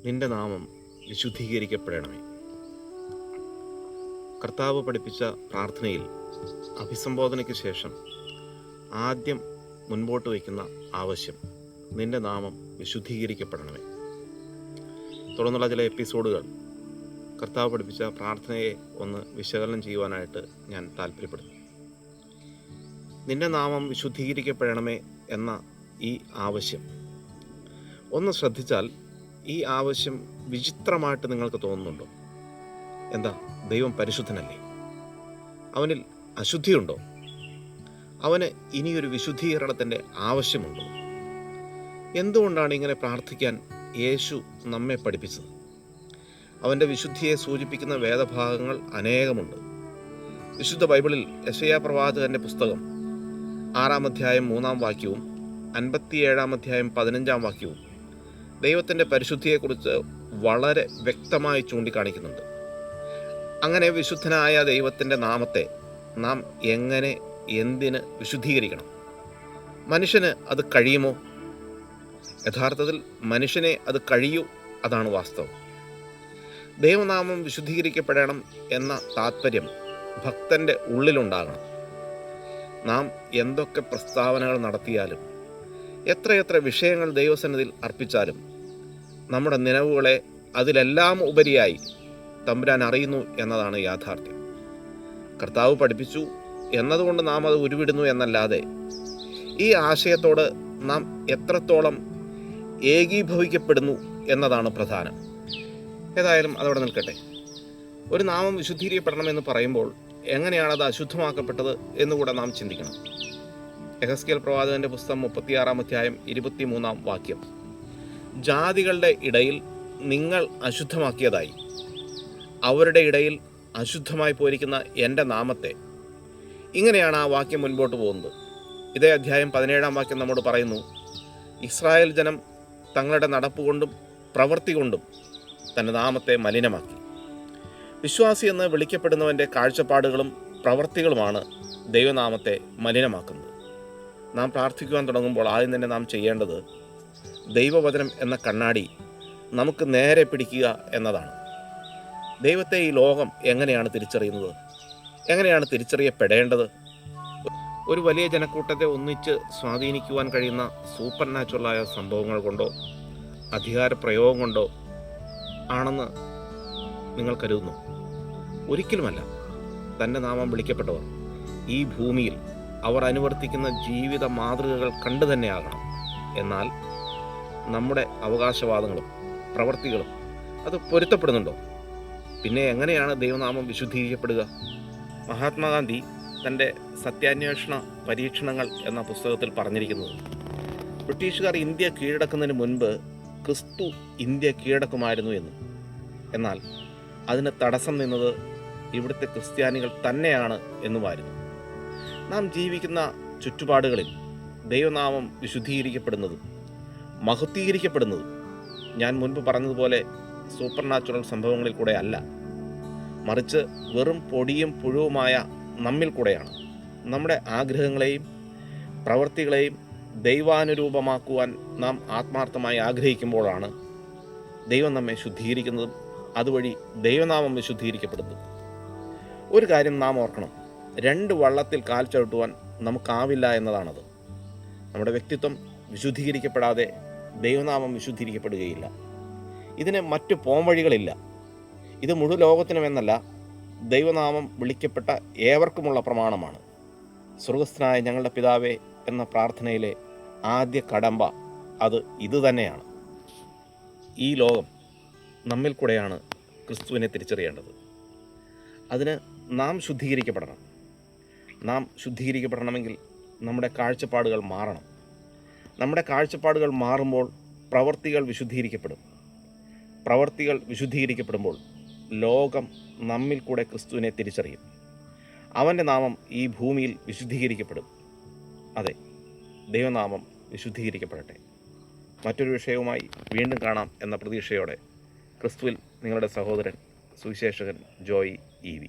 നിന്റെ നാമം വിശുദ്ധീകരിക്കപ്പെടണമേ. കർത്താവ് പഠിപ്പിച്ച പ്രാർത്ഥനയിൽ അഭിസംബോധനയ്ക്ക് ശേഷം ആദ്യം മുൻപോട്ട് വയ്ക്കുന്ന ആവശ്യം നിന്റെ നാമം വിശുദ്ധീകരിക്കപ്പെടണമേ. തുടർന്നുള്ള ചില എപ്പിസോഡുകൾ കർത്താവ് പഠിപ്പിച്ച പ്രാർത്ഥനയെ ഒന്ന് വിശകലനം ചെയ്യുവാനായിട്ട് ഞാൻ താല്പര്യപ്പെടുന്നു. നിന്റെ നാമം വിശുദ്ധീകരിക്കപ്പെടണമേ എന്ന ഈ ആവശ്യം ഒന്ന് ശ്രദ്ധിച്ചാൽ ഈ ആവശ്യം വിചിത്രമായിട്ട് നിങ്ങൾക്ക് തോന്നുന്നുണ്ടോ? എന്താ, ദൈവം പരിശുദ്ധനല്ലേ? അവനിൽ അശുദ്ധിയുണ്ടോ? അവന് ഇനിയൊരു വിശുദ്ധീകരണത്തിൻ്റെ ആവശ്യമുണ്ടോ? എന്തുകൊണ്ടാണ് ഇങ്ങനെ പ്രാർത്ഥിക്കാൻ യേശു നമ്മെ പഠിപ്പിച്ചത്? അവൻ്റെ വിശുദ്ധിയെ സൂചിപ്പിക്കുന്ന വേദഭാഗങ്ങൾ അനേകമുണ്ട്. വിശുദ്ധ ബൈബിളിൽ യെശയ്യാ പ്രവാചകൻ്റെ പുസ്തകം 6-ാം അധ്യായം 3-ാം വാക്യവും 57-ാം അധ്യായം 15-ാം വാക്യവും ദൈവത്തിൻ്റെ പരിശുദ്ധിയെക്കുറിച്ച് വളരെ വ്യക്തമായി ചൂണ്ടിക്കാണിക്കുന്നുണ്ട്. അങ്ങനെ വിശുദ്ധനായ ദൈവത്തിൻ്റെ നാമത്തെ നാം എങ്ങനെ, എന്തിന് വിശുദ്ധീകരിക്കണം? മനുഷ്യന് അത് കഴിയുമോ? യഥാർത്ഥത്തിൽ മനുഷ്യനെ അത് കഴിയൂ, അതാണ് വാസ്തവം. ദൈവനാമം വിശുദ്ധീകരിക്കപ്പെടണം എന്ന താത്പര്യം ഭക്തൻ്റെ ഉള്ളിലുണ്ടാകണം. നാം എന്തൊക്കെ പ്രസ്താവനകൾ നടത്തിയാലും, എത്രയെത്ര വിഷയങ്ങൾ ദൈവസന്നിധിയിൽ അർപ്പിച്ചാലും, നമ്മുടെ നിലവുകളെ അതിലെല്ലാം ഉപരിയായി തമ്പുരാൻ അറിയുന്നു എന്നതാണ് യാഥാർത്ഥ്യം. കർത്താവ് പഠിപ്പിച്ചു എന്നതുകൊണ്ട് നാം അത് ഉരുവിടുന്നു എന്നല്ലാതെ ഈ ആശയത്തോട് നാം എത്രത്തോളം ഏകീഭവിക്കപ്പെടുന്നു എന്നതാണ് പ്രധാനം. ഏതായാലും അതവിടെ നിൽക്കട്ടെ. ഒരു നാമം വിശുദ്ധീകരിക്കപ്പെടണമെന്ന് പറയുമ്പോൾ എങ്ങനെയാണത് അശുദ്ധമാക്കപ്പെട്ടത് എന്നുകൂടെ നാം ചിന്തിക്കണം. യെഹെസ്കേൽ പ്രവാചകന്റെ പുസ്തകം 36-ാം അധ്യായം 23-ാം വാക്യം, ജാതികളുടെ ഇടയിൽ നിങ്ങൾ അശുദ്ധമാക്കിയതായി അവരുടെ ഇടയിൽ അശുദ്ധമായി പോയിരിക്കുന്ന എൻ്റെ നാമത്തെ. ഇങ്ങനെയാണ് ആ വാക്യം മുൻപോട്ട് പോകുന്നത്. ഇതേ അധ്യായം 17-ാം വാക്യം നമ്മോട് പറയുന്നു, ഇസ്രായേൽ ജനം തങ്ങളുടെ നടപ്പുകൊണ്ടും പ്രവൃത്തി കൊണ്ടും തൻ്റെ നാമത്തെ മലിനമാക്കി. വിശ്വാസി എന്ന് വിളിക്കപ്പെടുന്നവൻ്റെ കാഴ്ചപ്പാടുകളും പ്രവൃത്തികളുമാണ് ദൈവനാമത്തെ മലിനമാക്കുന്നത്. നാം പ്രാർത്ഥിക്കുവാൻ തുടങ്ങുമ്പോൾ ആദ്യം തന്നെ നാം ചെയ്യേണ്ടത് ദൈവവചനം എന്ന കണ്ണാടി നമുക്ക് നേരെ പിടിക്കുക എന്നതാണ്. ദൈവത്തെ ഈ ലോകം എങ്ങനെയാണ് തിരിച്ചറിയുന്നത്? എങ്ങനെയാണ് തിരിച്ചറിയപ്പെടേണ്ടത്? ഒരു വലിയ ജനക്കൂട്ടത്തെ ഒന്നിച്ച് സ്വാധീനിക്കുവാൻ കഴിയുന്ന സൂപ്പർ നാച്ചുറലായ സംഭവങ്ങൾ കൊണ്ടോ അധികാര പ്രയോഗം കൊണ്ടോ ആണെന്ന് നിങ്ങൾ കരുതുന്നു? ഒരിക്കലുമല്ല. തൻ്റെ നാമം വിളിക്കപ്പെട്ടവർ ഈ ഭൂമിയിൽ അവർ അനുവർത്തിക്കുന്ന ജീവിത മാതൃകകൾ കണ്ടു തന്നെയാകണം. എന്നാൽ നമ്മുടെ അവകാശവാദങ്ങളും പ്രവൃത്തികളും അത് പൊരുത്തപ്പെടുന്നുണ്ടോ? പിന്നെ എങ്ങനെയാണ് ദൈവനാമം വിശുദ്ധീകരിക്കപ്പെടുക? മഹാത്മാഗാന്ധി തൻ്റെ സത്യാന്വേഷണ പരീക്ഷണങ്ങൾ എന്ന പുസ്തകത്തിൽ പറഞ്ഞിരിക്കുന്നത്, ബ്രിട്ടീഷുകാർ ഇന്ത്യ കീഴടക്കുന്നതിന് മുൻപ് ക്രിസ്തു ഇന്ത്യ കീഴടക്കുമായിരുന്നു എന്ന്. എന്നാൽ അതിന് തടസ്സം നിന്നത് ഇവിടുത്തെ ക്രിസ്ത്യാനികൾ തന്നെയാണ് എന്നുമായിരുന്നു. നാം ജീവിക്കുന്ന ചുറ്റുപാടുകളിൽ ദൈവനാമം വിശുദ്ധീകരിക്കപ്പെടുന്നതും മഹത്വീകരിക്കപ്പെടുന്നതും ഞാൻ മുൻപ് പറഞ്ഞതുപോലെ സൂപ്പർ നാച്ചുറൽ സംഭവങ്ങളിൽ കൂടെ അല്ല, മറിച്ച് വെറും പൊടിയും പുഴുവുമായ നമ്മിൽ കൂടെയാണ്. നമ്മുടെ ആഗ്രഹങ്ങളെയും പ്രവൃത്തികളെയും ദൈവാനുരൂപമാക്കുവാൻ നാം ആത്മാർത്ഥമായി ആഗ്രഹിക്കുമ്പോഴാണ് ദൈവം നമ്മെ ശുദ്ധീകരിക്കുന്നതും അതുവഴി ദൈവനാമം വിശുദ്ധീകരിക്കപ്പെടുന്നത്. ഒരു കാര്യം നാം ഓർക്കണം, 2 വള്ളത്തിൽ കാൽ ചവിട്ടുവാൻ നമുക്കാവില്ല എന്നതാണത്. നമ്മുടെ വ്യക്തിത്വം വിശുദ്ധീകരിക്കപ്പെടാതെ ദൈവനാമം വിശുദ്ധീകരിക്കപ്പെടുകയില്ല. ഇതിന് മറ്റു പോംവഴികളില്ല. ഇത് മുഴു ലോകത്തിനുമെന്നല്ല, ദൈവനാമം വിളിക്കപ്പെട്ട ഏവർക്കുമുള്ള പ്രമാണമാണ്. സ്വർഗസ്ഥനായ ഞങ്ങളുടെ പിതാവേ എന്ന പ്രാർത്ഥനയിലെ ആദ്യ കടമ്പ അത് ഇതുതന്നെയാണ്. ഈ ലോകം നമ്മിൽ കൂടെയാണ് ക്രിസ്തുവിനെ തിരിച്ചറിയേണ്ടത്. അതിന് നാം ശുദ്ധീകരിക്കപ്പെടണം. നാം ശുദ്ധീകരിക്കപ്പെടണമെങ്കിൽ നമ്മുടെ കാഴ്ചപ്പാടുകൾ മാറണം. നമ്മുടെ കാഴ്ചപ്പാടുകൾ മാറുമ്പോൾ പ്രവൃത്തികൾ വിശുദ്ധീകരിക്കപ്പെടും. പ്രവൃത്തികൾ വിശുദ്ധീകരിക്കപ്പെടുമ്പോൾ ലോകം നമ്മിൽ കൂടെ ക്രിസ്തുവിനെ തിരിച്ചറിയും. അവൻ്റെ നാമം ഈ ഭൂമിയിൽ വിശുദ്ധീകരിക്കപ്പെടും. അതെ, ദൈവനാമം വിശുദ്ധീകരിക്കപ്പെടട്ടെ. മറ്റൊരു വിഷയവുമായി വീണ്ടും കാണാം എന്ന പ്രതീക്ഷയോടെ ക്രിസ്തുവിൽ നിങ്ങളുടെ സഹോദരൻ സുവിശേഷകൻ ജോയി EV.